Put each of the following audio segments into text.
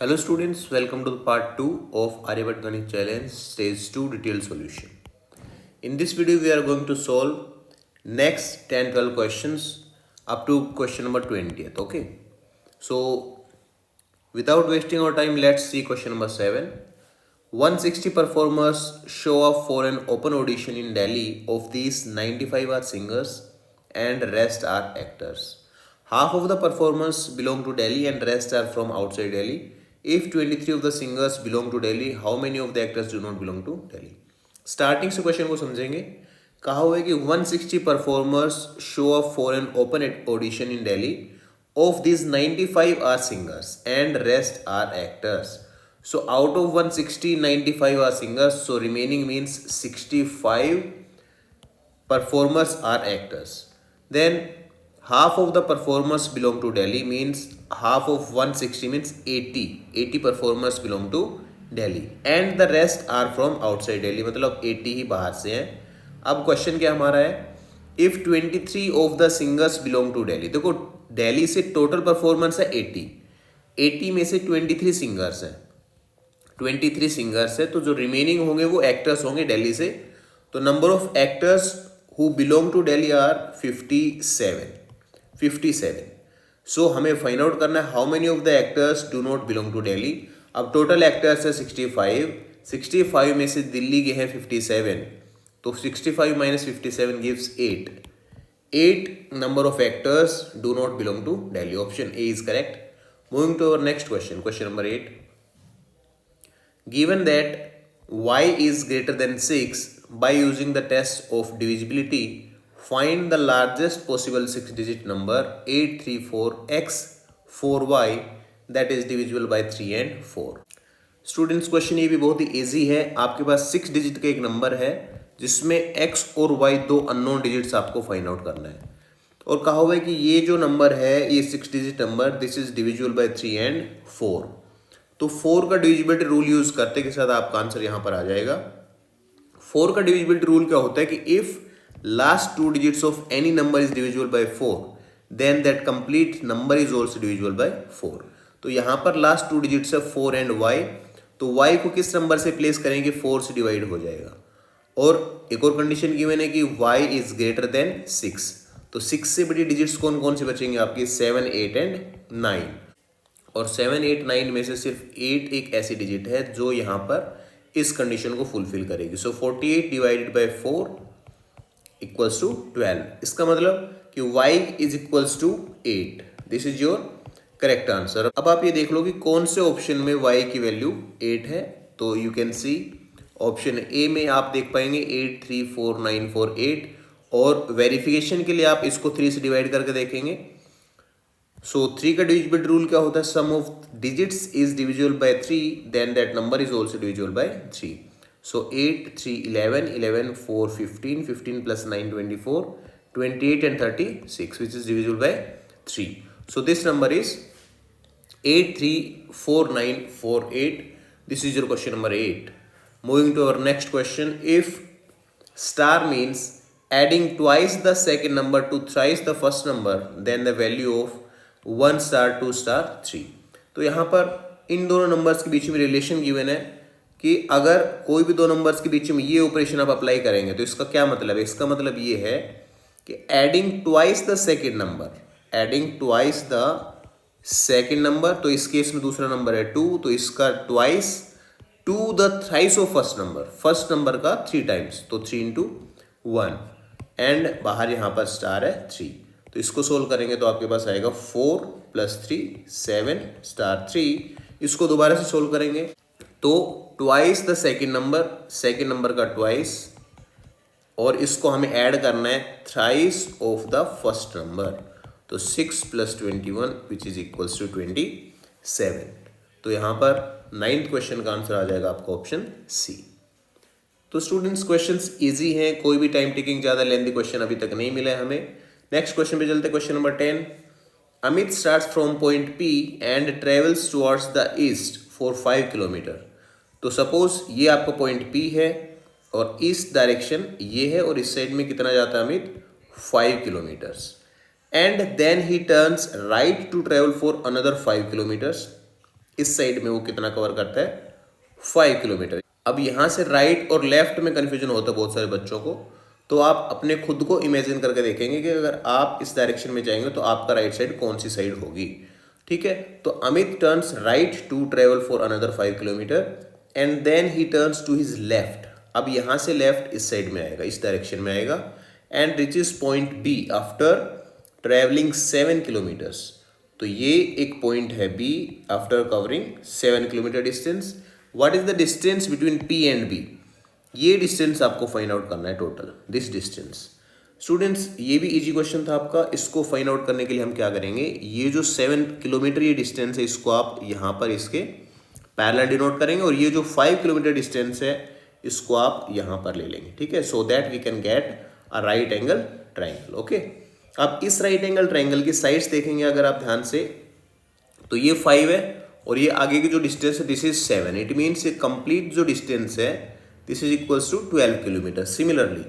Hello students, welcome to the part 2 of Aryabhat Ganit Challenge Stage 2 Detailed Solution. In this video we are going to solve next 10-12 questions up to question number 20th. Okay. So without wasting our time, let's see question number 7. 160 performers show up for an open audition in Delhi. Of these, 95 are singers and rest are actors. Half of the performers belong to Delhi and rest are from outside Delhi. If 23 of the singers belong to Delhi, how many of the actors do not belong to Delhi? Starting से question को समझेंगे. कहा हुआ है कि 160 performers show up for an open audition in Delhi. Of these 95 are singers and rest are actors. So out of 160, 95 are singers. So remaining means 65 performers are actors. Then half of the performers belong to Delhi means half of 160 means 80. 80 performers belong to Delhi and the rest are from outside Delhi. मतलब 80 ही बाहर से हैं. अब question क्या हमारा है? If 23 of the singers belong to Delhi. देखो दिल्ली से टोटल परफॉर्मेंस है 80. 80 में से 23 सिंगर्स हैं. 23 सिंगर्स है तो जो रिमेनिंग होंगे वो एक्टर्स होंगे दिल्ली से. तो number of actors who belong to Delhi are 57. So हमें फाइंड आउट करना है how many of the actors do not belong to Delhi. अब टोटल एक्टर्स है 65 में से दिल्ली के हैं 57. तो 65 minus 57 gives 8. 8 number of actors do not belong to Delhi. Option A is correct. Moving to our next question. Question number 8. Given that y is greater than 6, by using the test of divisibility, find the largest possible 6-digit number 834x 4y that is divisible by 3 and 4. Students question ये भी बहुत ही easy है. आपके पास 6 digit का एक number है जिसमें x और y दो अननोन डिजिट्स आपको फाइंड आउट करना है. और कहा हुआ है कि ये जो नंबर है ये 6 digit number this is divisible by 3 and 4. तो 4 का डिविजिबिलिटी रूल यूज करते के साथ आपका आंसर यहाँ पर आ जाएगा. 4 का डिविजिबिलिटी रूल क्या होता है कि if last 2 digits of any number is divisible by 4 then that complete number is also divisible by 4. तो यहाँ पर लास्ट 2 डिजिट्स है 4 एंड y. तो y को किस नंबर से प्लेस करेंगे 4 से डिवाइड हो जाएगा. और एक और कंडीशन गिवन है कि y इज ग्रेटर देन 6. तो 6 से बड़ी डिजिट्स कौन कौन से बचेंगे आपकी 7, 8 एंड 9. और 7, 8, 9 में से सिर्फ 8 एक ऐसी डिजिट है जो यहाँ पर इस कंडीशन को फुलफिल करेगी. So 48 divided by 4 equals to 12. इसका मतलब कि y is equals to 8. This is your correct answer. अब आप ये देख लो कि कौन से ऑप्शन में y की वैल्यू 8 है. तो you can see option A में आप देख पाएंगे 8, 3, 4, 9, 4, 8. और वेरिफिकेशन के लिए आप इसको 3 से डिवाइड करके देखेंगे. सो 3 का डिविजिबिलिटी रूल क्या होता है? Sum of digits is divisible by 3 then that number is also divisible by 3. So 8, 3, 11, 11, 4, 15, 15 plus 9, 24, 28 and 36 which is divisible by 3. So this number is 834948. This is your question number 8. Moving to our next question. If star means adding twice the second number to thrice the first number, then the value of 1 star, 2 star, 3. तो यहाँ पर इन दोनों numbers के बीच में relation given है कि अगर कोई भी दो नंबर्स के बीच में ये ऑपरेशन आप अप्लाई करेंगे तो इसका क्या मतलब है? इसका मतलब ये है कि adding twice the second number, तो इस केस में दूसरा नंबर है 2, तो इसका twice to the thrice of first number का 3 टाइम्स, तो 3 into 1 एंड बाहर यहाँ पर स्टार है 3. तो इसको सोल्व करेंगे तो आपके पास आएगा 4 + 3 7 स्टार 3. इसको दोबारा से सोल्व करेंगे तो ट्वाइस द सेकेंड नंबर का ट्वाइस, और इसको हमें ऐड करना है thrice of the first number. तो 6 + 21 विच इज इक्वल्स टू 27. तो यहाँ पर 9th क्वेश्चन का आंसर आ जाएगा आपका ऑप्शन सी. तो स्टूडेंट्स क्वेश्चंस इजी हैं, कोई भी टाइम टेकिंग ज़्यादा लेंथी क्वेश्चन अभी तक नहीं मिला है हमें. नेक्स्ट क्वेश्चन पे चलते हैं. Question number 10. Amit starts from point P and travels towards the east for 5 kilometre. तो सपोज ये आपका पॉइंट P है और ईस्ट डायरेक्शन ये है और इस साइड में कितना जाता है Amit 5 kilometres. And then he turns right to travel for another 5 kilometers. इस साइड में वो कितना कवर करता है, 5 किलोमीटर। अब यहाँ से राइट और लेफ्ट में कन्फ्यूजन होता है बहुत सारे बच्चों को, तो आप अपने खुद को इमेजिन करके देखेंगे कि अगर आप इस डायरेक्शन में जाएंगे तो आपका राइट साइड कौन सी साइड होगी। ठीक है, तो Amit turns right to travel for another 5 kilometre and then he turns to his left. अब यहाँ से लेफ्ट इस साइड में आएगा, इस डायरेक्शन में आएगा, and reaches point B after travelling 7 kilometres. तो ये एक पॉइंट है B after covering 7 kilometre distance. What is the distance between P and B? ये डिस्टेंस आपको फाइंड आउट करना है, टोटल दिस डिस्टेंस। स्टूडेंट्स ये भी इजी क्वेश्चन था आपका। इसको फाइंड आउट करने के लिए हम क्या करेंगे, ये जो 7 किलोमीटर ये डिस्टेंस है इसको आप यहाँ पर इसके पैरेलल डिनोट करेंगे, और ये जो 5 किलोमीटर डिस्टेंस है इसको आप यहाँ पर ले लेंगे। ठीक है, so that we can get a right angle triangle. Okay, अब इस राइट एंगल ट्राइंगल की साइड्स देखेंगे अगर आप ध्यान से, तो ये 5 है और ये आगे की जो डिस्टेंस है दिस इज 7। इट मीन्स ये कंप्लीट जो डिस्टेंस है this is equals to 12 kilometre. Similarly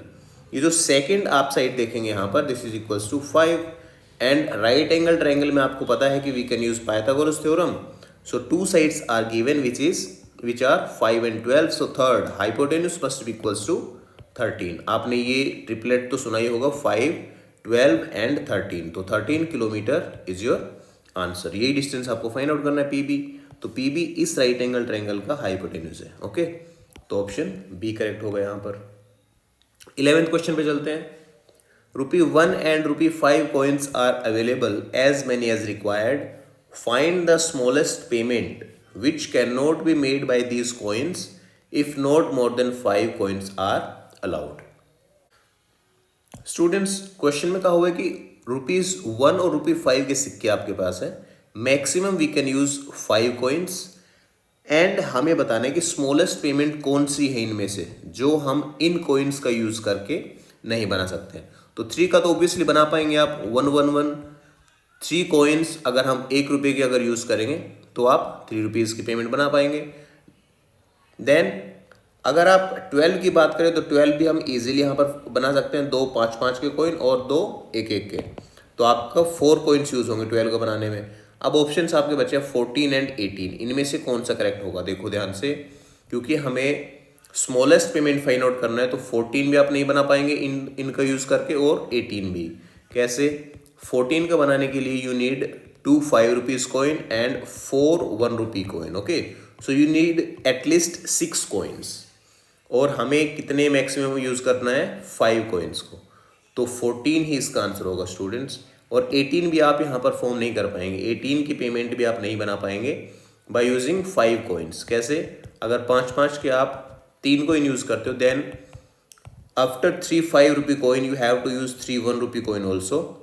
ये जो सेकंड आप साइड देखेंगे यहाँ पर this is equals to 5, and right angle triangle में आपको पता है कि we can use Pythagoras theorem. So two sides are given which are 5 and 12, so third hypotenuse must be equals to 13। आपने ये ट्रिपलेट तो सुना ही होगा, 5, 12 एंड 13, तो 13 किलोमीटर इज योर आंसर। यही डिस्टेंस आपको फाइंड आउट करना है पीबी, तो पीबी इस राइट एंगल ट्रायंगल का हाइपोटेन्यूज है। ओके, तो ऑप्शन बी करेक्ट होगा यहाँ पर। 11th क्वेश्चन पे चलते हैं। ₹1 and ₹5 coins are available as many as required. Find the smallest payment which cannot be made by these coins if not more than 5 coins are allowed. Students question में कहा हुआ है कि ₹1 और ₹5 के सिक्के आपके पास है, maximum we can use 5 coins, and हमें बताना है कि स्मॉलेस्ट पेमेंट कौन सी है इनमें से जो हम इन कॉइन्स का यूज करके नहीं बना सकते। तो 3 का तो ऑब्वियसली बना पाएंगे आप, 111। 3 कॉइन्स अगर हम ₹1 के अगर यूज करेंगे तो आप ₹3 की पेमेंट बना पाएंगे। देन अगर आप 12 की बात करें तो 12 भी हम इजीली यहाँ पर बना सकते हैं, 2 5-5 के कॉइन और 2 1-1 के, तो आपका 4 कॉइन्स यूज होंगे 12 को बनाने में। अब ऑप्शंस आपके बचे 14 एंड 18, इनमें से कौन सा करेक्ट होगा देखो ध्यान से, क्योंकि हमें स्मॉलेस्ट पेमेंट फाइंड आउट करना है, तो 14 भी आप नहीं बना पाएंगे इनका यूज करके, और 18 भी। कैसे? 14 का बनाने के लिए you need 2 ₹5 coin and 4 ₹1 coin. Okay, so you need at least 6 coins, और हमें कितने मैक्सिमम यूज करना है, 5 कॉइन्स को, तो 14 ही इसका आंसर होगा स्टूडेंट्स। और 18 भी आप यहाँ पर फॉर्म नहीं कर पाएंगे, 18 की पेमेंट भी आप नहीं बना पाएंगे बाय यूजिंग 5 कॉइन्स। कैसे? अगर 5-5 के आप 3 कॉइन यूज करते हो, then after 3 ₹5 coin you have to use 3 ₹1 coin also.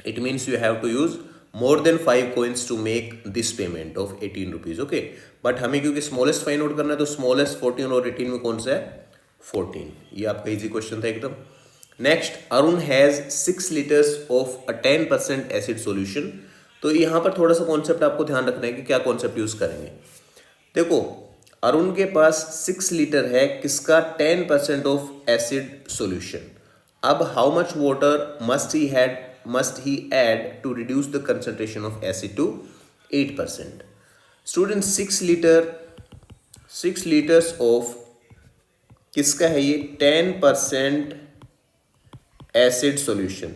It means you have to use more than 5 coins to make this payment of 18 rupees. Okay, but हमें क्योंकि smallest find out करना है, तो smallest 14 और 18 में कौन सा है, 14। ये आपका इजी क्वेश्चन था एकदम। Next, Arun has 6 liters of a 10% acid solution. तो यहाँ पर थोड़ा सा कॉन्सेप्ट आपको ध्यान रखना है कि क्या कॉन्सेप्ट यूज करेंगे। देखो, अरुण के पास 6 लीटर है किसका, 10% ऑफ एसिड सॉल्यूशन। अब how much water must he add to reduce the concentration of acid to 8%? Students, 6 liters of किसका है ये, 10% एसिड सॉल्यूशन।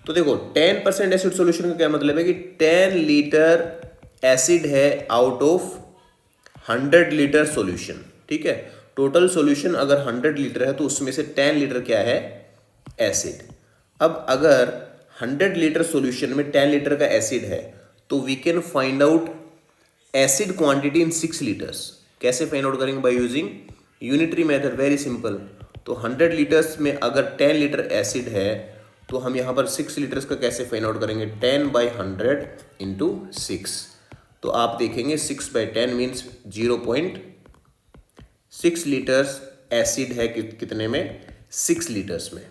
तो देखो 10% एसिड सॉल्यूशन का क्या मतलब है कि 10 लीटर एसिड है आउट ऑफ 100 लीटर सॉल्यूशन। ठीक है, टोटल सॉल्यूशन अगर 100 लीटर है तो उसमें से 10 लीटर क्या है, एसिड। अब अगर 100 लीटर सॉल्यूशन में 10 लीटर का एसिड है, तो we can find out acid quantity in 6 litres. कैसे फाइंड आउट करेंगे, by using unitary method, very simple. तो 100 लीटर्स में अगर 10 लीटर एसिड है तो हम यहाँ पर 6 लीटर्स का कैसे फाइंड आउट करेंगे, 10/100 इंटू 6। तो आप देखेंगे 6/10 मीन्स 0.6 लीटर्स एसिड है कितने में, 6 लीटर्स में।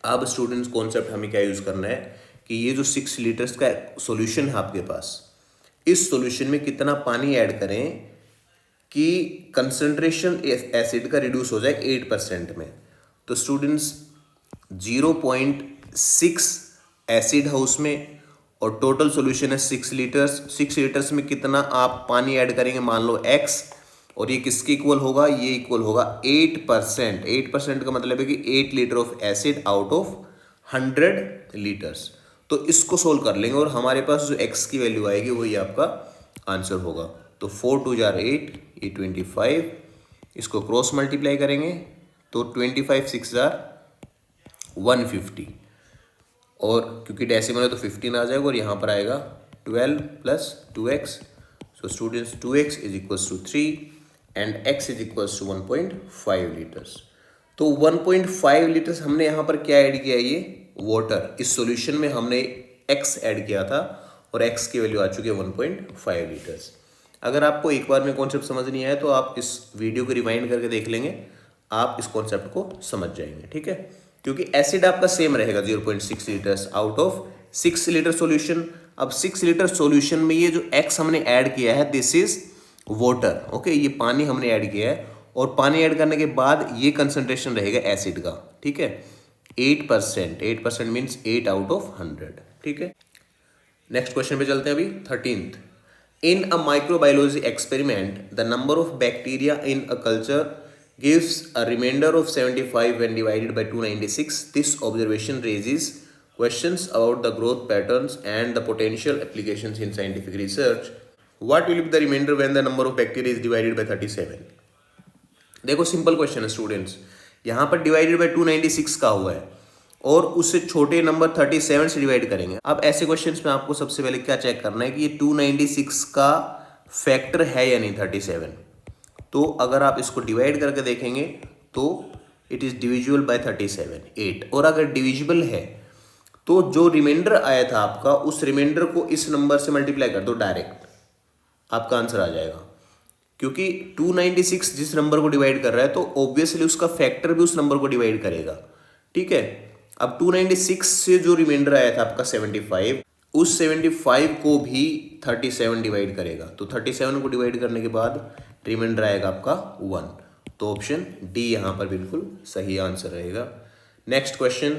अब स्टूडेंट्स कॉन्सेप्ट हमें क्या यूज करना है कि ये जो 6 लीटर्स का सॉल्यूशन है आपके पास, इस सॉल्यूशन में कितना पानी ऐड करें कि कंसंट्रेशन एसिड का रिड्यूस हो जाए 8% में। तो स्टूडेंट्स 0.6 एसिड है उसमें, और टोटल सॉल्यूशन है 6 लीटर्स। 6 लीटर्स में कितना आप पानी ऐड करेंगे, मान लो x, और ये किसके इक्वल होगा, ये इक्वल होगा 8%। 8% का मतलब है कि 8 litre of acid out of 100 litres. तो इसको सोल्व कर लेंगे और हमारे पास जो x की वैल्यू आएगी वही आपका आंसर होगा। तो 4 2 जार 8, ये 25, इसको क्रॉस मल्टीप्लाई करेंगे तो 25 6 जार 150, और क्योंकि डेसिमल है तो 15 आ जाएगा, और यहाँ पर आएगा 12 plus 2x। So students 2x is equals to 3 and x is equals to 1.5 litres. तो 1.5 लीटर्स हमने यहाँ पर क्या ऐड किया है, ये वाटर। इस सॉल्यूशन में हमने x ऐड किया था और x की वैल्यू आ चुकी है 1.5 लीटर्स। अगर आपको एक बार में कॉन्सेप्ट समझ नहीं आया तो आप इस वीडियो को रिवाइंड करके देख लेंगे, आप इस कॉन्सेप्ट को समझ जाएंगे, ठीक है। क्योंकि एसिड आपका सेम रहेगा 0.6 litres out of 6 litre solution. अब 6 लीटर सॉल्यूशन में ये जो x हमने ऐड किया है, दिस इज वाटर, ओके। ये पानी हमने ऐड किया है, और पानी ऐड करने के बाद ये कंसंट्रेशन रहेगा एसिड का, ठीक है। 8%, 8% मीन्स 8 आउट ऑफ 100, ठीक है। नेक्स्ट क्वेश्चन पे चलते हैं अभी 13th। In a microbiology experiment the number of bacteria in a culture gives a remainder of 75 when divided by 296. This observation raises questions about the growth patterns and the potential applications in scientific research. What will be the remainder when the number of bacteria is divided by 37? देखो simple question है students, यहाँ पर divided by 296 का हुआ है और उससे छोटे नंबर 37 से डिवाइड करेंगे। अब ऐसे क्वेश्चंस में आपको सबसे पहले क्या चेक करना है कि ये 296 का फैक्टर है या नहीं 37। तो अगर आप इसको डिवाइड करके देखेंगे तो इट इज़ डिविजिबल बाय 37, 8। और अगर डिविजिबल है तो जो रिमाइंडर आया था आपका, उस रिमाइंडर को इस नंबर से मल्टीप्लाई कर दो डायरेक्ट, आपका आंसर आ जाएगा। क्योंकि 296 जिस नंबर को डिवाइड कर रहा है तो ऑब्वियसली उसका फैक्टर भी उस नंबर को डिवाइड करेगा, ठीक है। अब 296 से जो रिमाइंडर आया था आपका 75, उस 75 को भी 37 डिवाइड करेगा, तो 37 को डिवाइड करने के बाद रिमाइंडर आएगा आपका 1। तो ऑप्शन डी यहाँ पर बिल्कुल सही आंसर रहेगा। Next question,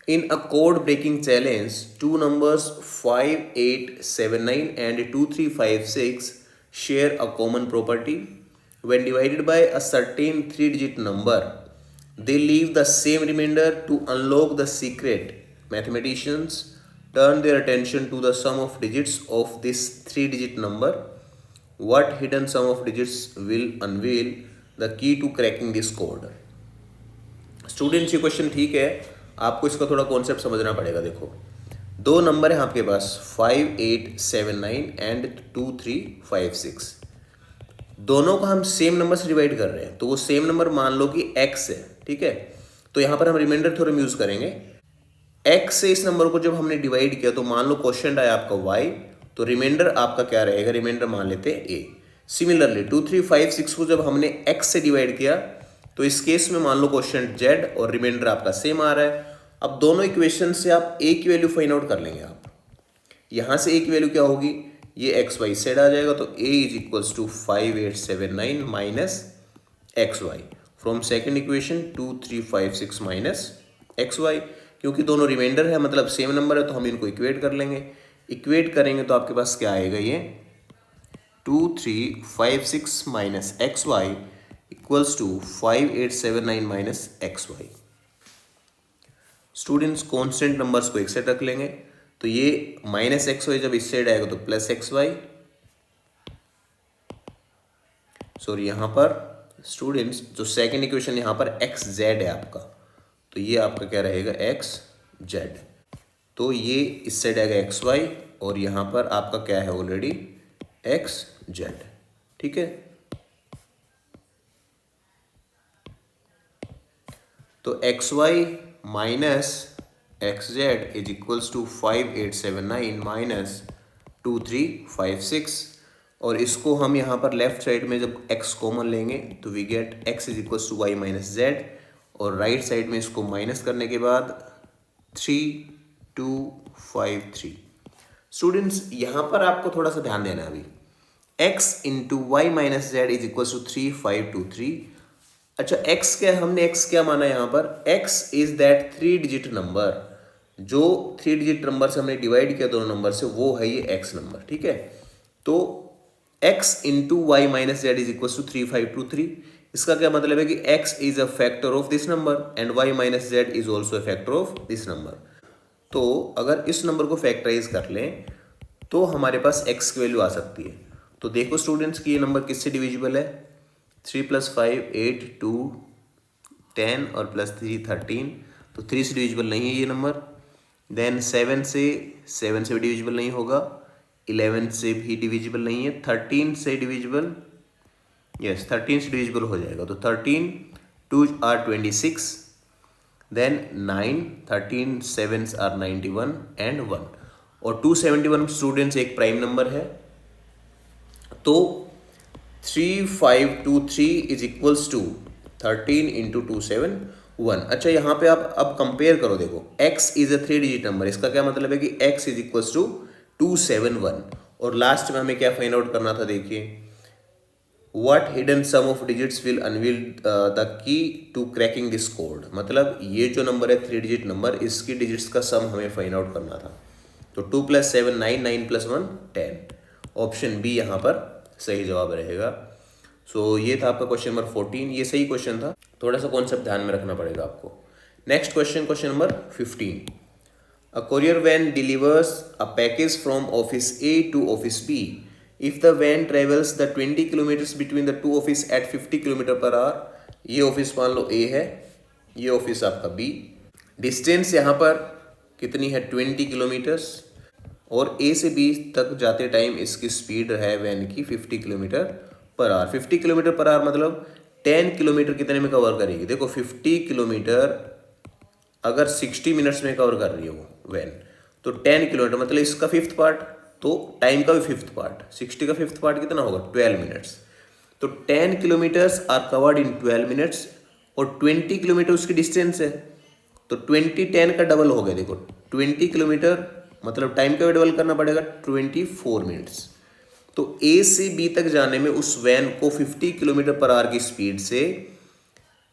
in a code breaking challenge 2 numbers 5879 and 2356 share a common property. When divided by a certain 3-digit number, they leave the same remainder. To unlock the secret, mathematicians turn their attention to the sum of digits of this 3-digit number. What hidden sum of digits will unveil the key to cracking this code? Students ये question ठीक है, आपको इसका थोड़ा concept समझना पड़ेगा। देखो दो नंबर है आपके पास 5879 एंड 2356, दोनों को हम सेम नंबर से डिवाइड कर रहे हैं, तो वो सेम नंबर मान लो कि x है, ठीक है। तो यहाँ पर हम रिमाइंडर थ्योरम यूज करेंगे। x से इस नंबर को जब हमने डिवाइड किया तो मान लो क्वेश्चन आया आपका y, तो रिमाइंडर आपका क्या रहेगा, रिमाइंडर मान लेते हैं a। सिमिलरली 2356 को जब हमने x से डिवाइड किया तो इस केस में मान लो क्वेश्चन z और रिमाइंडर आपका सेम आ रहा है। अब दोनों इक्वेशन से आप a की वैल्यू फाइंड आउट कर लेंगे। आप यहाँ से a की वैल्यू क्या होगी, ये एक्स वाई सेड आ जाएगा, तो a is equals to 5879 minus x y from second equation 2356 minus x y. क्योंकि दोनों रिमाइंडर है मतलब सेम नंबर है तो हम इनको इक्वेट कर लेंगे। इक्वेट करेंगे तो आपके पास क्या आएगा, ये 2356 minus x y equals to 5879 minus x y. Students constant numbers को एक साइड रख लेंगे, तो ये माइनस एक्स वाई जब इस साइड आएगा तो प्लस एक्स वाई। सॉरी यहाँ पर स्टूडेंट्स जो सेकेंड इक्वेशन यहाँ पर एक्स जेड है आपका, तो ये आपका क्या रहेगा एक्स जेड। तो ये इस साइड आएगा एक्स वाई और यहाँ पर आपका क्या है ऑलरेडी एक्स जेड, ठीक है। तो x y minus x z is equals to 5879 minus 2356, और इसको हम यहाँ पर लेफ्ट साइड में जब x कॉमन लेंगे तो we get x is equals to y minus z, और राइट साइड में इसको माइनस करने के बाद 3253। स्टूडेंट्स यहाँ पर आपको थोड़ा सा ध्यान देना है अभी, x into y minus z is equals to 3523। अच्छा x क्या, हमने x क्या माना यहाँ पर, x is that 3 digit number जो 3 डिजिट नंबर से हमने डिवाइड किया दोनों नंबर से, वो है ये x नंबर, ठीक है। तो x into y minus z is equal to 3523। इसका क्या मतलब है कि x is a factor of this number एंड y minus z is also a factor of this number. तो अगर इस नंबर को फैक्टराइज कर लें तो हमारे पास x की वैल्यू आ सकती है। तो देखो स्टूडेंट्स कि ये नंबर किससे डिविजिबल है। 3 + 5 8, 2 10 और +3 13। तो 3 से डिविजिबल नहीं है ये नंबर। देन 7 से भी डिविजिबल नहीं होगा। 11 से भी डिविजिबल नहीं है। 13 से डिविजिबल, यस 13 से डिविजिबल हो जाएगा। तो 13 2 आर 26, देन 9 13 7 आर 91 एंड 1। और 271 स्टूडेंट्स एक प्राइम नंबर है। तो 3523 इज इक्वल्स टू 13 इंटू 271। अच्छा यहाँ पे आप अब कंपेयर करो, देखो x is a 3 digit number, इसका क्या मतलब है कि x इज इक्वल्स टू 271। और लास्ट में हमें क्या फाइंड आउट करना था, देखिए what hidden sum of digits will unveil the key to cracking this code. मतलब ये जो नंबर है 3 डिजिट नंबर, इसकी डिजिट्स का सम हमें फाइंड आउट करना था। तो 2 + 7 9, 9 + 1 10। ऑप्शन बी यहाँ पर सही जवाब रहेगा। सो ये था आपका क्वेश्चन नंबर 14। ये सही क्वेश्चन था, थोड़ा सा कॉन्सेप्ट ध्यान में रखना पड़ेगा आपको। Next question, question number 15। A courier van delivers a package from office A to office B. If the van travels the 20 kilometers between the two office at 50 kilometre per hour, ये office मान लो A है, ये office आपका B। Distance यहाँ पर कितनी है 20 kilometres, और A से B तक जाते टाइम इसकी स्पीड है वैन की 50 kilometre per hour. 50 kilometre per hour मतलब 10 किलोमीटर कितने में कवर करेगी। देखो 50 किलोमीटर अगर 60 मिनट्स में कवर कर रही है वो वैन, तो 10 किलोमीटर मतलब इसका फिफ्थ पार्ट, तो टाइम का भी फिफ्थ पार्ट, 60 का फिफ्थ पार्ट कितना होगा 12 मिनट्स। तो 10 kilometres are covered in 12 minutes, और 20 किलोमीटर उसकी डिस्टेंस है। तो 20 10 का डबल हो गया। देखो 20 किलोमीटर मतलब टाइम का भी डबल करना पड़ेगा, 24 मिनट्स। तो ए से बी तक जाने में उस वैन को 50 किलोमीटर पर आवर की स्पीड से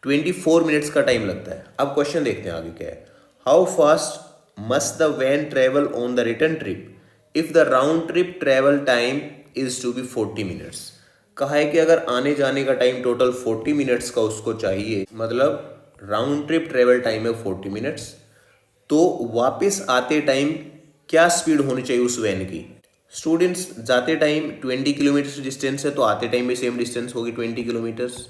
24 मिनट्स का टाइम लगता है। अब क्वेश्चन देखते हैं आगे क्या है। How fast must the van travel on the return trip if the round trip travel time is to be 40 minutes. कहा है कि अगर आने जाने का टाइम टोटल 40 मिनट्स का उसको चाहिए, मतलब राउंड ट्रिप ट्रेवल टाइम है 40 मिनट्स, तो वापस आते टाइम क्या स्पीड होनी चाहिए उस वैन की। स्टूडेंट्स जाते टाइम 20 किलोमीटर डिस्टेंस है, तो आते टाइम भी सेम डिस्टेंस होगी 20 किलोमीटर्स।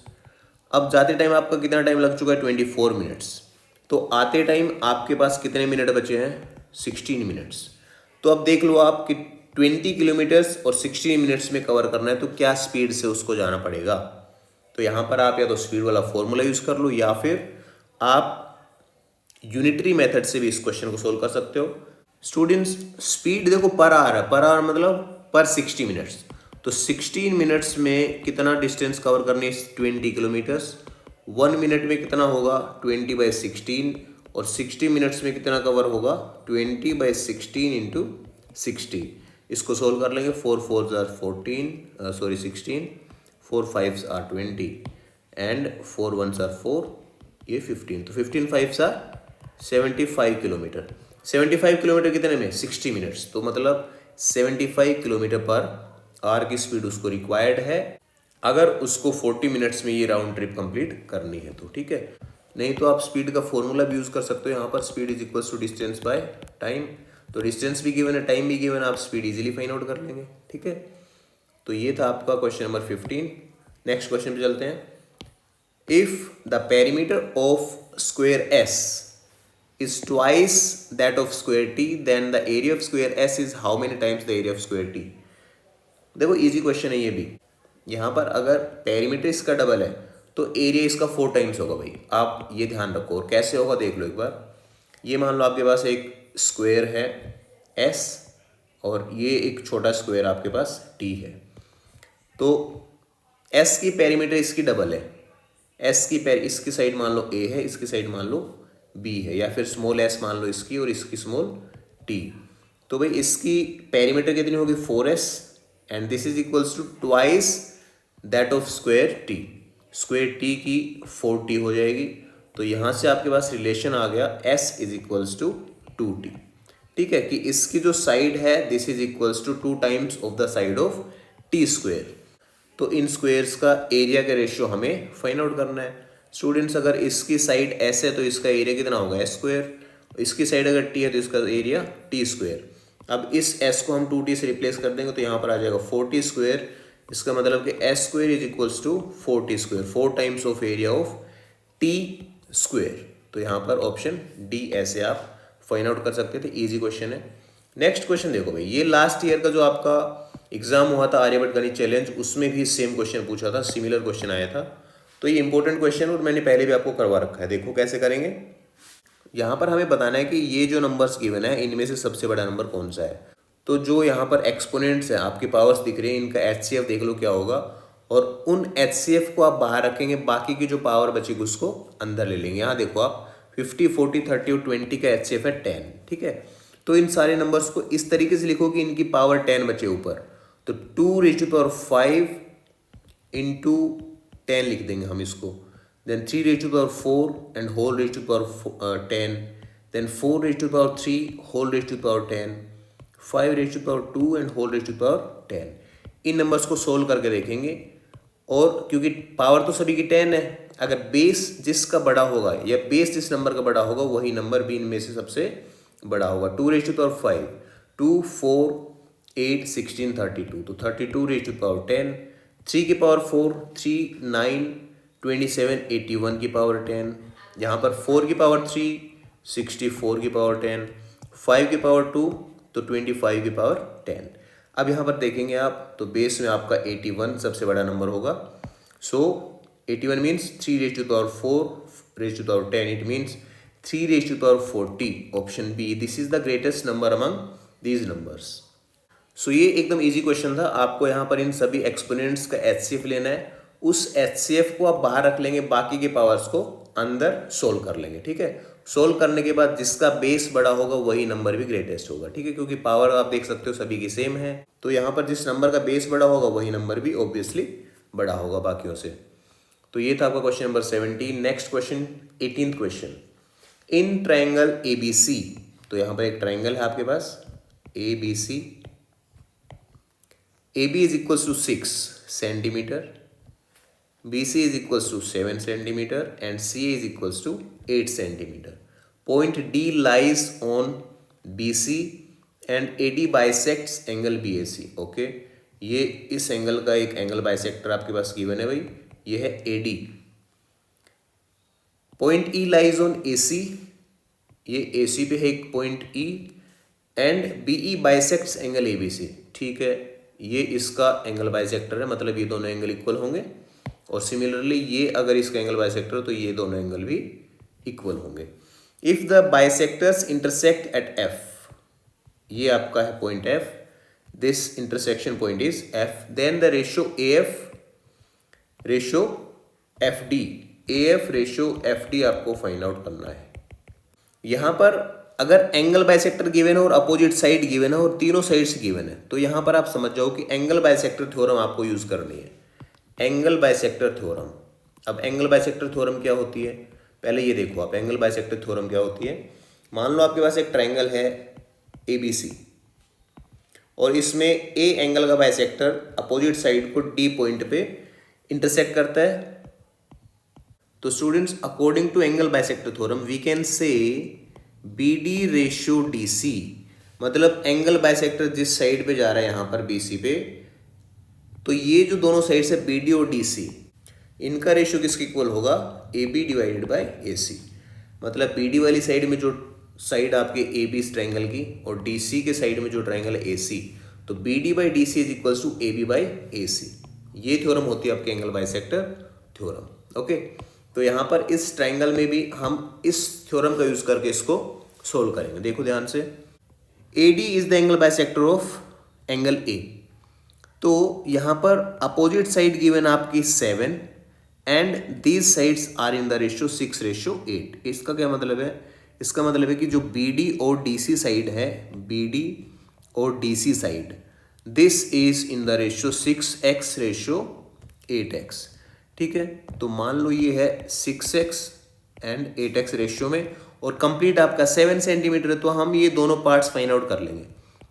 अब जाते टाइम आपका कितना टाइम लग चुका है 24 मिनट्स, तो आते टाइम आपके पास कितने मिनट बचे हैं 16 मिनट्स। तो अब देख लो आप कि 20 किलोमीटर्स और 16 मिनट्स में कवर करना है, तो क्या स्पीड से उसको जाना पड़ेगा। तो यहाँ पर आप या तो स्पीड वाला फॉर्मूला यूज़ कर लो, या फिर आप यूनिटरी मेथड से भी इस क्वेश्चन को सोल्व कर सकते हो। स्टूडेंट्स स्पीड देखो पर आवर है, पर आवर मतलब पर 60 मिनट्स। तो 16 मिनट्स में कितना डिस्टेंस कवर करनी है 20 किलोमीटर्स। 1 मिनट में कितना होगा 20/16, और 60 मिनट्स में कितना कवर होगा 20/16 इंटू 60। इसको सोल्व कर लेंगे। 4 4 are 14 sorry 16, 4 5 are 20 and 4 1 are 4, ये 15। तो 15 5 आर 75 किलोमीटर। 75 किलोमीटर कितने में 60 मिनट्स, तो मतलब 75 किलोमीटर पर आवर की स्पीड उसको रिक्वायर्ड है अगर उसको 40 मिनट्स में ये राउंड ट्रिप कंप्लीट करनी है तो, ठीक है। नहीं तो आप स्पीड का फॉर्मूला भी यूज़ कर सकते हो। यहाँ पर speed is equals to distance by time. तो डिस्टेंस भी गिवन है, टाइम भी गिवन है, आप स्पीड इजीली फाइंड आउट कर लेंगे, ठीक है। तो ये था आपका क्वेश्चन नंबर 15। नेक्स्ट क्वेश्चन पे चलते हैं। If the perimeter of square S is twice that of square t, then the area of square s is how many times the area of square t। देखो easy question है ये भी। यहाँ पर अगर पेरीमीटर इसका डबल है तो एरिया इसका 4 टाइम्स होगा भाई, आप ये ध्यान रखो। और कैसे होगा देख लो एक बार। ये मान लो आपके पास एक स्क्वायर है s, और ये एक छोटा स्क्वायर आपके पास t है। तो s की पेरीमीटर इसकी डबल है। s की इसकी साइड मान लो a है, इसकी साइड मान लो b है, या फिर स्मॉल s मान लो इसकी और इसकी स्मॉल t। तो भाई इसकी पेरीमीटर कितनी होगी 4s, and this is equals to twice that of square t। Square t की 4t हो जाएगी। तो यहाँ से आपके पास रिलेशन आ गया s is equals to 2 2t। ठीक है कि इसकी जो साइड है this is equals to 2 times of the side of t square. तो इन स्क्वेयर्स का एरिया का रेशियो हमें फाइंड आउट करना है। स्टूडेंट्स अगर इसकी साइड एस है तो इसका एरिया कितना होगा एस स्क्वेयर, इसकी साइड अगर टी है तो इसका एरिया टी स्क्वेयर। अब इस एस को हम 2t से रिप्लेस कर देंगे तो यहाँ पर आ जाएगा 4t स्क्वेयर। इसका मतलब कि s square is equals to 4t square, 4 times of area of t square. तो यहाँ पर ऑप्शन डी ऐसे आप फाइंड आउट कर सकते थे, इजी क्वेश्चन है। नेक्स्ट क्वेश्चन देखो भाई, ये लास्ट ईयर का जो आपका एग्जाम हुआ था आर्यभट्ट गणित चैलेंज, उसमें भी सेम क्वेश्चन पूछा था, सिमिलर क्वेश्चन आया था। तो ये इंपॉर्टेंट क्वेश्चन और मैंने पहले भी आपको करवा रखा है। देखो कैसे करेंगे। यहाँ पर हमें बताना है कि ये जो नंबर्स गिवन है इनमें से सबसे बड़ा नंबर कौन सा है। तो जो यहाँ पर एक्सपोनेंट्स है आपके पावर्स दिख रहे हैं, इनका एचसीएफ देख लो क्या होगा, और उन एचसीएफ को आप बाहर रखेंगे, बाकी की जो पावर बचेगी उसको अंदर ले लेंगे। यहाँ देखो आप 50, 40, 30 और 20 का एचसीएफ है 10। ठीक है, तो इन सारे नंबर्स को इस तरीके से लिखो कि इनकी पावर 10 बचे ऊपर। तो 2⁵5 इंटू 10 लिख देंगे हम इसको, देन 3⁴ एंड होल⁻10, देन 4⁻3 होल⁻10, 5⁻2 एंड होल⁻10। इन नंबर्स को सोल्व करके देखेंगे, और क्योंकि पावर तो सभी की 10 है, अगर बेस जिसका बड़ा होगा या बेस जिस नंबर का बड़ा होगा वही नंबर भी इनमें से सबसे बड़ा होगा। 2⁵5 2, 4, 8, 16, 32, तो 32⁻10, 3 की पावर 4 3, 9, 27, 81 की पावर 10, यहाँ पर 4 की पावर 3 64 की पावर 10, 5 की पावर 2 तो 25 की पावर 10। अब यहाँ पर देखेंगे आप तो बेस में आपका 81 सबसे बड़ा नंबर होगा। So 81 means 3⁻4⁻10, it means 3⁻40। Option B, this is the greatest number among these numbers. So ये एकदम इजी क्वेश्चन था। आपको यहाँ पर इन सभी एक्सपोनेंट्स का एचसीएफ लेना है, उस एचसीएफ को आप बाहर रख लेंगे, बाकी के पावर्स को अंदर सोल्व कर लेंगे। ठीक है, सोल्व करने के बाद जिसका बेस बड़ा होगा वही नंबर भी ग्रेटेस्ट होगा। ठीक है, क्योंकि पावर आप देख सकते हो सभी की सेम है, तो यहाँ पर जिस नंबर का बेस बड़ा होगा वही नंबर भी ऑब्वियसली बड़ा होगा बाकियों से। तो ये था आपका question number 17। Next question 18th question, in triangle ABC। तो यहाँ पर एक ट्राइंगल है आपके पास ABC, AB is equals to 6 centimeter, BC is equals to 7 centimeter and CA is equals to 8 centimeter. Point D lies on BC and AD bisects angle BAC. Okay, ये इस angle का एक एंगल बाइसेक्टर आपके पास given है भाई, ये है AD। Point E lies on AC, ये AC पे है एक point E, and BE bisects angle ABC। ठीक है, ये इसका एंगल बाइसेक्टर है, मतलब ये दोनों एंगल इक्वल होंगे, और सिमिलरली ये अगर इसका एंगल बाइसेक्टर तो ये दोनों एंगल भी इक्वल होंगे। If the bisectors intersect at F, ये आपका है point F, this intersection point is F, then the ratio AF ratio FD, AF ratio FD आपको फाइंड आउट करना है। यहां पर अगर एंगल बाइसेक्टर गिवन है और अपोजिट साइड गिवन है और तीनों साइड्स गिवन है, तो यहां पर आप समझ जाओ कि एंगल बाइसेक्टर थ्योरम आपको यूज करनी है, एंगल बाइसेक्टर थ्योरम। अब एंगल बाइसेक्टर थ्योरम क्या होती है, पहले ये देखो आप एंगल बाइसेक्टर थ्योरम क्या होती है। मान लो आपके पास एक ट्राइंगल है ABC और इसमें A एंगल का बाइसेक्टर अपोजिट साइड को D पॉइंट पे इंटरसेक्ट करता है। तो students according to angle bisector theorem we can say BD ratio DC, मतलब एंगल बाइसेक्टर जिस साइड पे जा रहा है यहाँ पर BC पे, तो ये जो दोनों साइड से BD और DC, इनका रेशियो किसके इक्वल होगा, AB डिवाइडेड बाय AC। मतलब BD वाली साइड में जो साइड आपके AB इस ट्राइंगल की और DC के साइड में जो ट्राइंगल है AC, तो BD by DC is equals to AB by AC। ये थ्योरम होती है आपके एंगल बाइसेक्टर थ्योरम। ओके, तो यहाँ पर इस ट्राइंगल में भी हम इस थ्योरम का यूज करके इसको सोल्व करेंगे। देखो ध्यान से, AD is the angle bisector of angle A। तो यहाँ पर अपोजिट साइड गिवन आपकी 7 and these sides are in the ratio 6:8। इसका क्या मतलब है, इसका मतलब है कि जो BD और DC साइड है, BD और DC side, this is in the ratio 6x:8x। ठीक है, तो मान लो ये है 6x एंड 8x रेशियो में, और कंप्लीट आपका 7 सेंटीमीटर है, तो हम ये दोनों पार्ट्स फाइंड आउट कर लेंगे।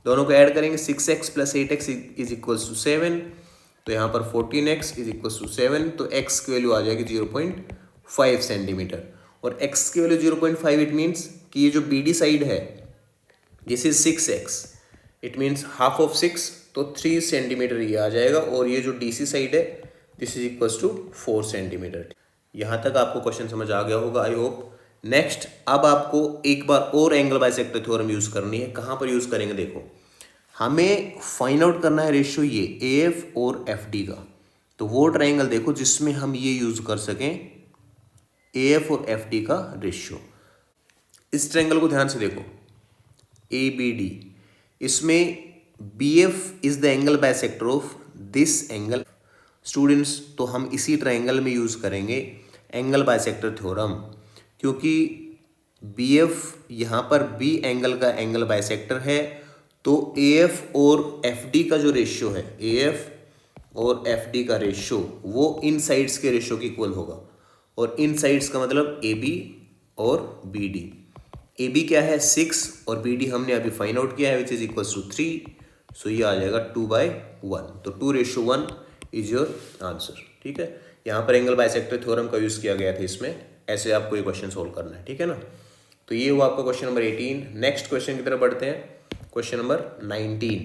दोनों को ऐड करेंगे, 6x plus 8x is equals to 7, तो यहाँ पर 14x इज इक्वल्स टू 7, तो x की वैल्यू आ जाएगी 0.5 सेंटीमीटर, और x की वैल्यू 0.5, इट मीन्स कि ये जो BD साइड है this is 6x, it means half of 6, तो 3 सेंटीमीटर ये आ जाएगा, और ये जो DC साइड है this is equals to 4 centimetre. यहाँ तक आपको क्वेश्चन समझ आ गया होगा, आई होप। नेक्स्ट, अब आपको एक बार और एंगल बाइसेक्टर थ्योरम यूज करनी है। कहाँ पर यूज करेंगे, देखो हमें फाइंड आउट करना है रेशियो ये AF और FD का। तो वो ट्राइंगल देखो जिसमें हम ये यूज कर सकें AF और FD का रेशियो। इस ट्राइंगल को ध्यान से देखो, ABD, इसमें BF is the angle bisector of this angle. Students, तो हम इसी ट्राइंगल में यूज करेंगे एंगल बाइसेक्टर थ्योरम, क्योंकि BF यहाँ पर B एंगल का एंगल बाइसेक्टर है, तो AF और FD का जो रेशियो है, AF और FD का रेशियो वो इन साइड्स के रेशियो की इक्वल होगा, और इन साइड्स का मतलब AB और BD। AB क्या है 6, और BD हमने अभी फाइंड आउट किया है विच इज इक्वल्स टू 3, सो ये आ जाएगा 2/1, तो 2:1 इज योर आंसर। ठीक है, यहाँ पर एंगल बाइसेक्टर थ्योरम का यूज किया गया था इसमें, ऐसे आपको ये क्वेश्चन सोल्व करना है। ठीक है ना, तो ये हुआ आपका क्वेश्चन नंबर 18। नेक्स्ट क्वेश्चन की तरफ बढ़ते हैं, question number 19।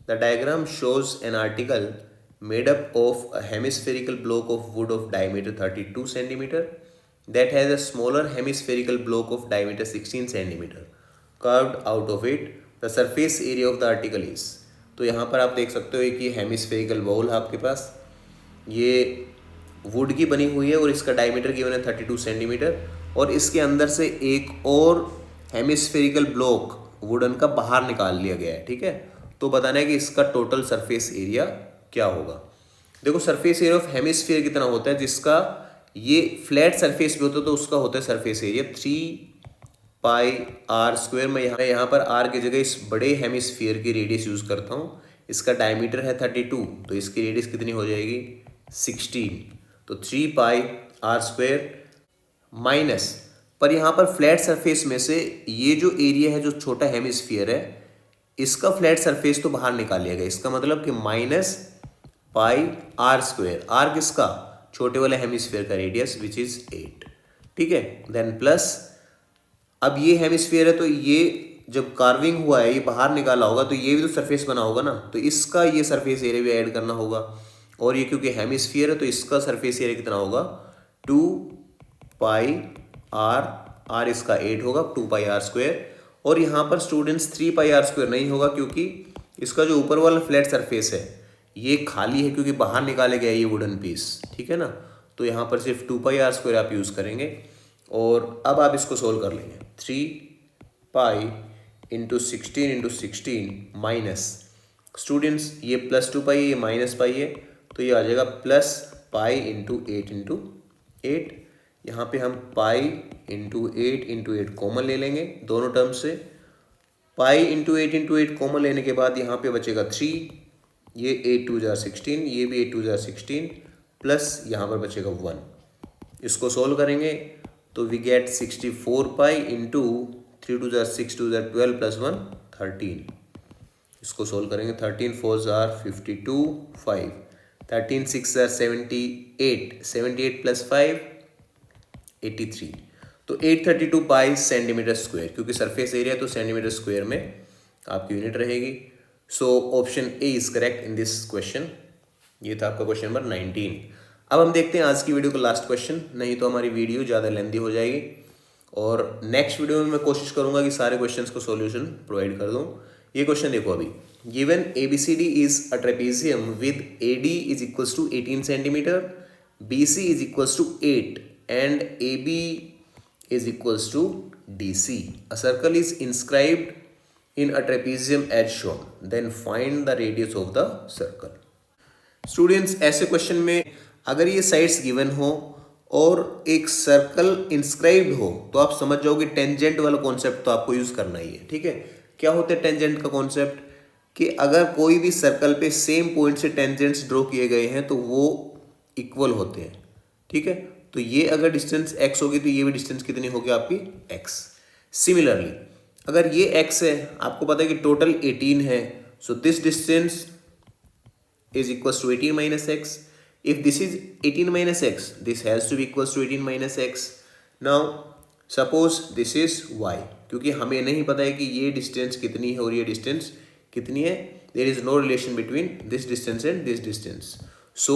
The diagram shows an article made up of a hemispherical block of wood of diameter 32 centimeter that has a smaller hemispherical block of diameter 16 centimeter carved out of it. The surface area of the article is, तो यहाँ पर आप देख सकते हो कि hemispherical ball है आपके पास, ये वुड की बनी हुई है और इसका डायमीटर गिवन है 32 सेंटीमीटर, और इसके अंदर से एक और हेमिस्फेरिकल ब्लॉक वुडन का बाहर निकाल लिया गया है। ठीक है, तो बताना है कि इसका टोटल सरफेस एरिया क्या होगा। देखो सरफेस एरिया ऑफ हेमिस्फीयर कितना होता है, जिसका ये फ्लैट सरफेस भी होता है तो उसका होता है सरफेस एरिया 3πr²। मैं यहाँ पर r की जगह इस बड़े हेमिस्फीयर की रेडियस यूज करता हूँ। इसका डायमीटर है 32, तो इसकी रेडियस कितनी हो जाएगी 16, तो 3πr² माइनस, पर यहाँ पर फ्लैट सरफेस में से ये जो एरिया है जो छोटा हेमिस्फीयर है इसका फ्लैट सरफेस तो बाहर निकाल लिया गया, इसका मतलब कि -πr², r किसका छोटे वाले हेमिस्फीयर का रेडियस विच इज 8। ठीक है, देन प्लस, अब ये हेमिस्फीयर है तो ये जब कार्विंग हुआ है ये बाहर निकाला होगा तो ये भी तो सरफेस बना होगा ना, तो इसका ये सरफेस एरिया भी ऐड करना होगा, और ये क्योंकि हेमिस्फीयर है तो इसका सरफेस एरिया कितना होगा 2πr, r इसका 8 होगा 2πr², और यहाँ पर स्टूडेंट्स 3πr² नहीं होगा क्योंकि इसका जो ऊपर वाला फ्लैट सरफेस है ये खाली है क्योंकि बाहर निकाले गया ये वुडन पीस। ठीक है ना, तो यहाँ पर सिर्फ 2πr² आप यूज़ करेंगे, और अब आप इसको सोल्व कर लेंगे। 3π × 16 × 16 माइनस, स्टूडेंट्स ये +2π है ये -π है, तो ये आ जाएगा +π × 8 × 8। यहाँ पे हम π × 8 × 8 कॉमन ले लेंगे दोनों टर्म से, π × 8 × 8 कॉमन लेने के बाद यहाँ पे बचेगा 3, ये 8 2 जार 16, ये भी 8 2 जार 16, प्लस यहाँ पर बचेगा 1। इसको सोल्व करेंगे तो वी गेट 64π × 3 2 जार 6 2 जार 12 + 1 13। इसको सोल्व करेंगे 13 4 जार 52 5, 13 6 जार 78, 78 + 5 83, तो 832 पाई सेंटीमीटर स्क्वायर, क्योंकि सरफेस एरिया तो सेंटीमीटर स्क्वायर में आपकी यूनिट रहेगी। So option A is correct in this question. ये था आपका क्वेश्चन नंबर 19। अब हम देखते हैं आज की वीडियो का लास्ट क्वेश्चन, नहीं तो हमारी वीडियो ज़्यादा लेंथी हो जाएगी, और नेक्स्ट वीडियो में मैं कोशिश करूंगा कि सारे क्वेश्चंस को सॉल्यूशन प्रोवाइड कर दूं। ये क्वेश्चन देखो अभी, given ABCD is a trapezium with AD is equals to 18 centimetre, BC is equals to 8 and AB is equals to DC. A circle is inscribed in a trapezium as shown. Then find the radius of the circle. Students, ऐसे question में अगर ये sides given हो और एक circle inscribed हो तो आप समझ जाओगे टेंजेंट वाला कॉन्सेप्ट तो आपको यूज करना ही है। ठीक है, क्या होता है टेंजेंट का कॉन्सेप्ट, कि अगर कोई भी सर्कल पे सेम पॉइंट से टेंजेंट्स ड्रॉ किए गए हैं तो वो इक्वल होते हैं। ठीक है, तो ये अगर डिस्टेंस x होगी तो ये भी डिस्टेंस कितनी होगी आपकी x। सिमिलरली अगर ये x है, आपको पता है कि टोटल 18 है, so this distance is equals to 18 minus x. If this is 18 minus x, this has to be equals to 18 minus x. Now suppose this is y, क्योंकि हमें नहीं पता है कि ये डिस्टेंस कितनी है और ये डिस्टेंस कितनी है, there is no relation between this distance and this distance. So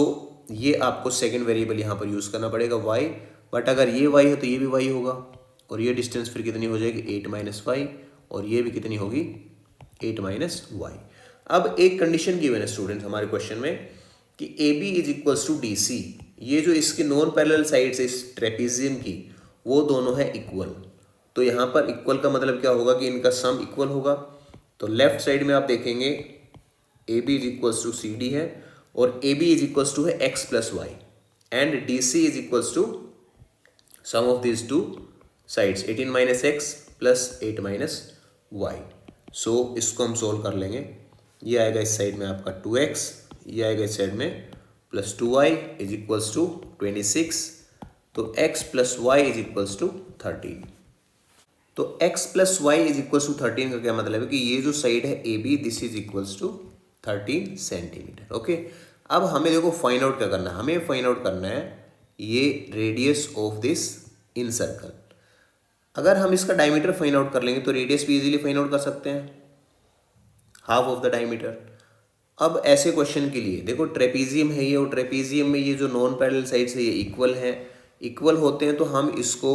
ये आपको सेकेंड वेरिएबल यहाँ पर यूज़ करना पड़ेगा y, बट अगर ये y है तो ये भी y होगा, और ये डिस्टेंस फिर कितनी हो जाएगी 8 माइनस वाई, और ये भी कितनी होगी 8 माइनस वाई। अब एक कंडीशन गिवन है स्टूडेंट हमारे क्वेश्चन में कि A B is equals to D C, ये जो इसके नॉन पैरेलल साइड्स है इस ट्रेपेजियम की, वो दोनों है इक्वल। तो यहाँ पर इक्वल का मतलब क्या होगा कि इनका सम इक्वल होगा। तो लेफ्ट साइड में आप देखेंगे A B is equals to C D है, और A B is equals to है X plus Y, and D C is equals to sum of this two sides 18 minus X plus 8 minus Y. So इसको हम solve कर लेंगे। ये आएगा इस साइड में आपका 2x, ये आएगा इस साइड में plus 2y is equals to 26। तो x plus y is equals to 13। तो x plus y is equals to 13 का क्या मतलब है कि ये जो साइड है A B, this is equals to 13 centimetre. Okay, अब हमें देखो फाइंड आउट क्या करना है, हमें फाइंड आउट करना है ये radius of this in circle. अगर हम इसका डायमीटर फाइंड आउट कर लेंगे तो रेडियस भी इजीली फाइंड आउट कर सकते हैं, हाफ ऑफ द डायमीटर। अब ऐसे क्वेश्चन के लिए देखो ट्रेपेजियम है ये, और ट्रेपेजियम में ये जो नॉन पैरेलल साइड्स है ये इक्वल है, इक्वल होते हैं तो हम इसको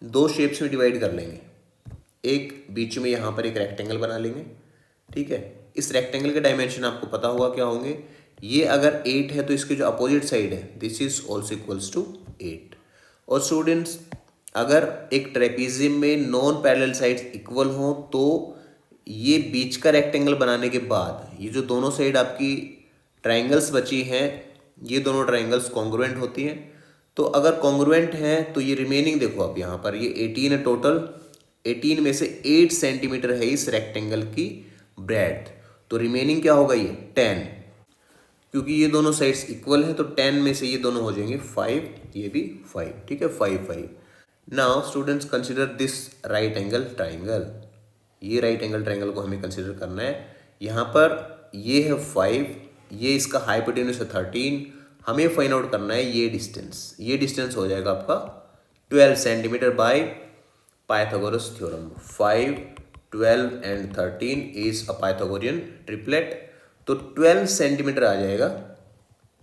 दो शेप्स में डिवाइड कर लेंगे। एक बीच में यहाँ पर एक रेक्टेंगल बना लेंगे, ठीक है। इस रेक्टेंगल के डायमेंशन आपको पता होगा क्या होंगे, ये अगर 8 है तो इसके जो अपोजिट साइड है this is also equals to 8। और स्टूडेंट्स अगर एक ट्रेपेजियम में नॉन पैरेलल साइड्स इक्वल हों तो ये बीच का रेक्टेंगल बनाने के बाद ये जो दोनों साइड आपकी ट्रायंगल्स बची हैं, ये दोनों ट्रायंगल्स कॉन्ग्रुएंट होती हैं। तो अगर कॉन्ग्रुएंट है तो ये रिमेनिंग देखो आप यहाँ पर ये 18 है टोटल, 18 में से 8 सेंटीमीटर है इस रेक्टेंगल की ब्रेड्थ, तो रिमेनिंग क्या होगा ये 10, क्योंकि ये दोनों साइड्स इक्वल है तो 10 में से ये दोनों हो जाएंगे 5, ये भी 5, ठीक है, 5 5। Now students consider this right angle triangle, ये राइट एंगल ट्राइंगल को हमें कंसिडर करना है। यहाँ पर ये है 5, ये इसका हाइपोटेन्यूस है 13, हमें फाइंड आउट करना है ये डिस्टेंस। ये डिस्टेंस हो जाएगा आपका 12 centimetre by Pythagoras theorem. 5, 12 and 13 is a Pythagorean triplet. तो 12 सेंटीमीटर आ जाएगा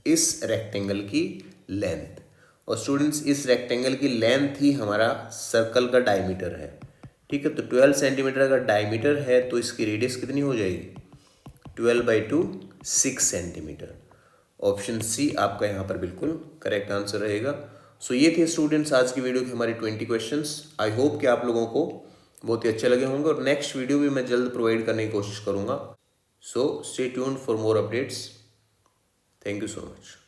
इस रेक्टेंगल की लेंथ, और स्टूडेंट्स इस रेक्टेंगल की लेंथ ही हमारा सर्कल का डायमीटर है, ठीक है। तो 12 सेंटीमीटर अगर डायमीटर है तो इसकी रेडियस कितनी हो जाएगी 12/2 6 सेंटीमीटर। ऑप्शन सी आपका यहाँ पर बिल्कुल करेक्ट आंसर रहेगा। सो ये थे स्टूडेंट्स आज की वीडियो के हमारे 20 क्वेश्चंस। आई होप कि आप लोगों को बहुत ही अच्छे लगे होंगे, और नेक्स्ट वीडियो भी मैं जल्द प्रोवाइड करने की कोशिश करूँगा। So stay tuned for more updates. Thank you so much.